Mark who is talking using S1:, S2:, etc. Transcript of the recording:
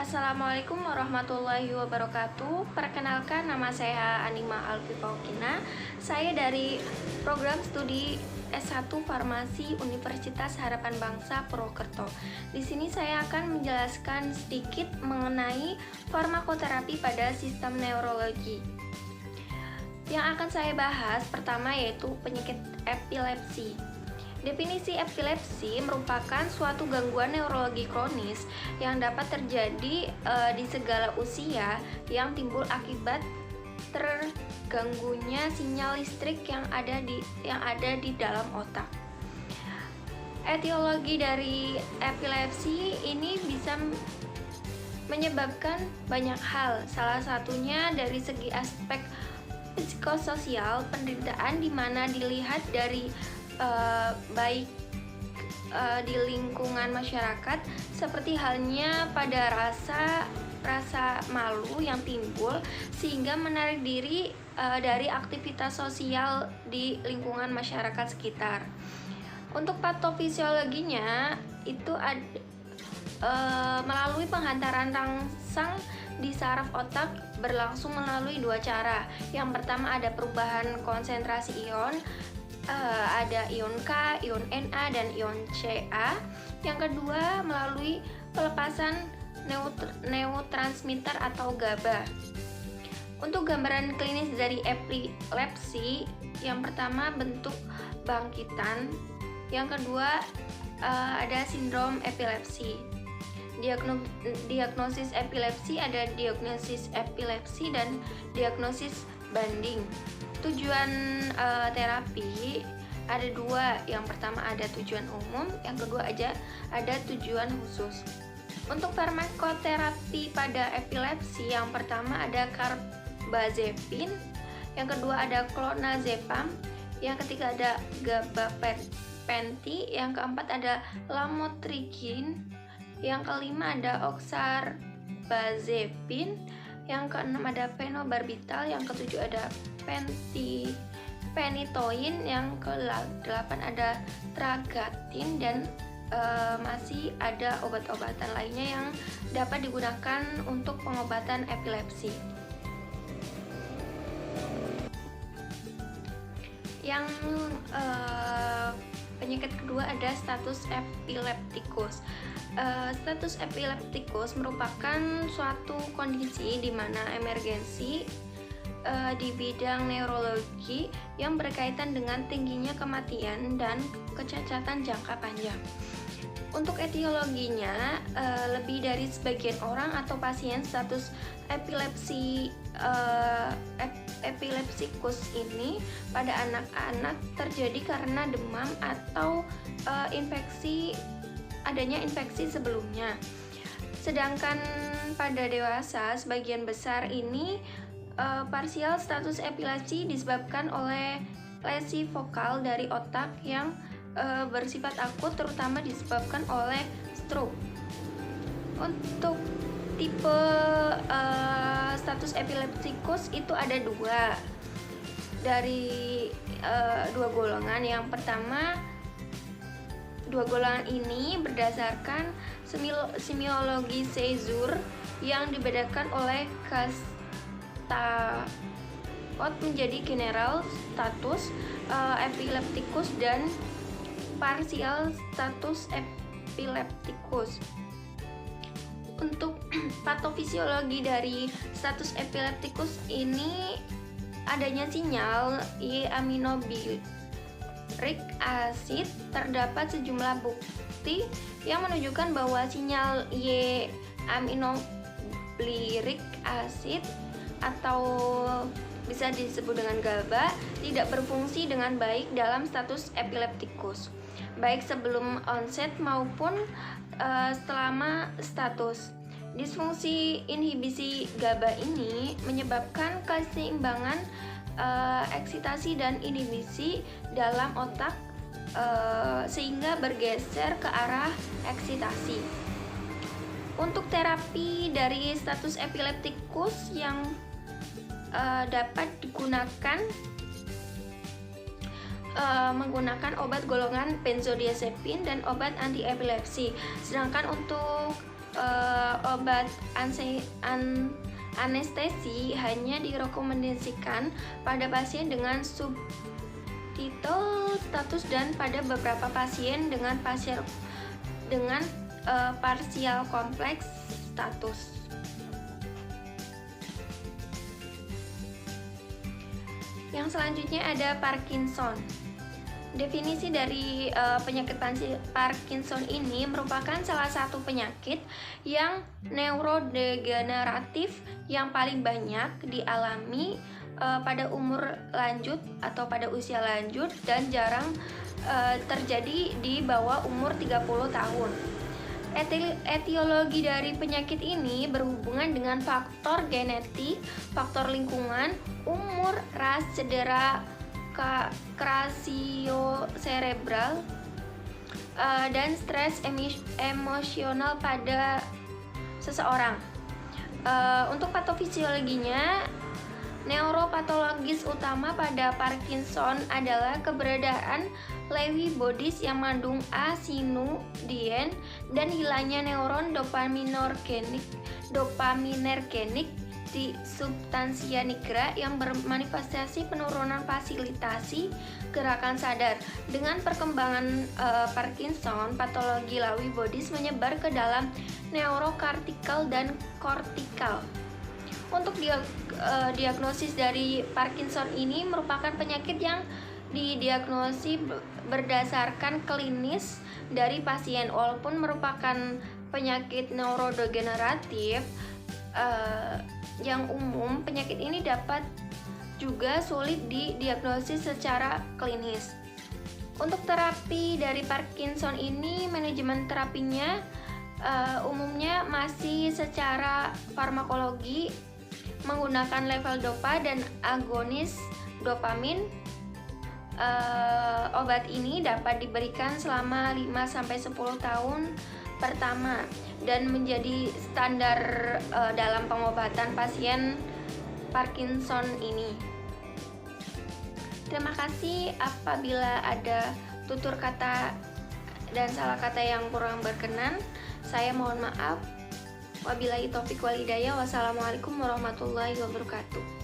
S1: Assalamualaikum warahmatullahi wabarakatuh. Perkenalkan, nama saya Anima Alfifaukina. Saya dari program studi S1 Farmasi Universitas Harapan Bangsa Purwokerto. Di sini saya akan menjelaskan sedikit mengenai farmakoterapi pada sistem neurologi. Yang akan saya bahas pertama yaitu penyakit epilepsi. Definisi epilepsi merupakan suatu gangguan neurologi kronis yang dapat terjadi di segala usia yang timbul akibat terganggunya sinyal listrik yang ada di dalam otak. Etiologi dari epilepsi ini bisa menyebabkan banyak hal. Salah satunya dari segi aspek psikososial, penderitaan di mana dilihat dari baik di lingkungan masyarakat, seperti halnya pada rasa malu yang timbul sehingga menarik diri dari aktivitas sosial di lingkungan masyarakat sekitar. Untuk patofisiologinya itu melalui penghantaran rangsang di saraf otak berlangsung melalui dua cara. Yang pertama ada perubahan konsentrasi ion, ada ion K, ion Na, dan ion Ca. Yang kedua melalui pelepasan neurotransmitter atau GABA. Untuk gambaran klinis dari epilepsi, yang pertama bentuk bangkitan, yang kedua ada sindrom epilepsi. Diagnosis epilepsi ada diagnosis epilepsi dan diagnosis banding. Tujuan terapi ada dua. Yang pertama ada tujuan umum, yang kedua ada tujuan khusus. Untuk farmakoterapi pada epilepsi, yang pertama ada carbazepin, yang kedua ada clonazepam, yang ketiga ada gabapentin, yang keempat ada lamotrigine, yang kelima ada oxarbazepin, yang keenam ada phenobarbital, yang ketujuh ada phenytoin, yang ke-8 ada tragatin, dan masih ada obat-obatan lainnya yang dapat digunakan untuk pengobatan epilepsi. Yang penyakit kedua ada status epileptikus. Status epileptikus merupakan suatu kondisi di mana emergensi di bidang neurologi yang berkaitan dengan tingginya kematian dan kecacatan jangka panjang. Untuk etiologinya, lebih dari sebagian orang atau pasien status epilepsikus ini pada anak-anak terjadi karena demam atau adanya infeksi sebelumnya. Sedangkan pada dewasa, sebagian besar ini parsial status epilepsi disebabkan oleh lesi vokal dari otak yang bersifat akut, terutama disebabkan oleh stroke. Untuk tipe status epileptikus itu ada dua, dari dua golongan. Yang pertama, dua golongan ini berdasarkan semiologi seizure yang dibedakan oleh menjadi general status epileptikus dan parsial status epileptikus. Untuk patofisiologi dari status epileptikus ini adanya sinyal Y-aminobutyric acid. Terdapat sejumlah bukti yang menunjukkan bahwa sinyal Y-aminobutyric acid atau bisa disebut dengan GABA tidak berfungsi dengan baik dalam status epileptikus, baik sebelum onset maupun selama status. Disfungsi inhibisi GABA ini menyebabkan keseimbangan eksitasi dan inhibisi dalam otak sehingga bergeser ke arah eksitasi. Untuk terapi dari status epileptikus yang dapat digunakan menggunakan obat golongan benzodiazepin dan obat anti epilepsi. Sedangkan untuk obat anestesi hanya direkomendasikan pada pasien dengan subtitle status dan pada beberapa pasien dengan parsial kompleks status. Yang selanjutnya ada Parkinson. Definisi dari penyakit Parkinson ini merupakan salah satu penyakit yang neurodegeneratif yang paling banyak dialami pada umur lanjut atau pada usia lanjut dan jarang terjadi di bawah umur 30 tahun. Etiologi dari penyakit ini berhubungan dengan faktor genetik, faktor lingkungan, umur, ras, cedera krasioserebral, dan stres emosional pada seseorang. Untuk patofisiologinya, neuropatologis utama pada Parkinson adalah keberadaan Lewy bodies yang mengandung asinudien dan hilangnya neuron dopaminergenik di substansia nigra yang bermanifestasi penurunan fasilitasi gerakan sadar. Dengan perkembangan Parkinson, patologi Lewy bodies menyebar ke dalam neurokortikal dan kortikal. Untuk diagnosis dari Parkinson ini merupakan penyakit yang didiagnosis berdasarkan klinis dari pasien. Walaupun merupakan penyakit neurodegeneratif yang umum, penyakit ini dapat juga sulit didiagnosis secara klinis. Untuk terapi dari Parkinson ini, manajemen terapinya umumnya masih secara farmakologi menggunakan level dopa dan agonis dopamin. Obat ini dapat diberikan selama 5-10 tahun pertama dan menjadi standar dalam pengobatan pasien Parkinson ini. Terima kasih. Apabila ada tutur kata dan salah kata yang kurang berkenan, saya mohon maaf. Wabillahi taufiq wal hidayah. Wassalamualaikum warahmatullahi wabarakatuh.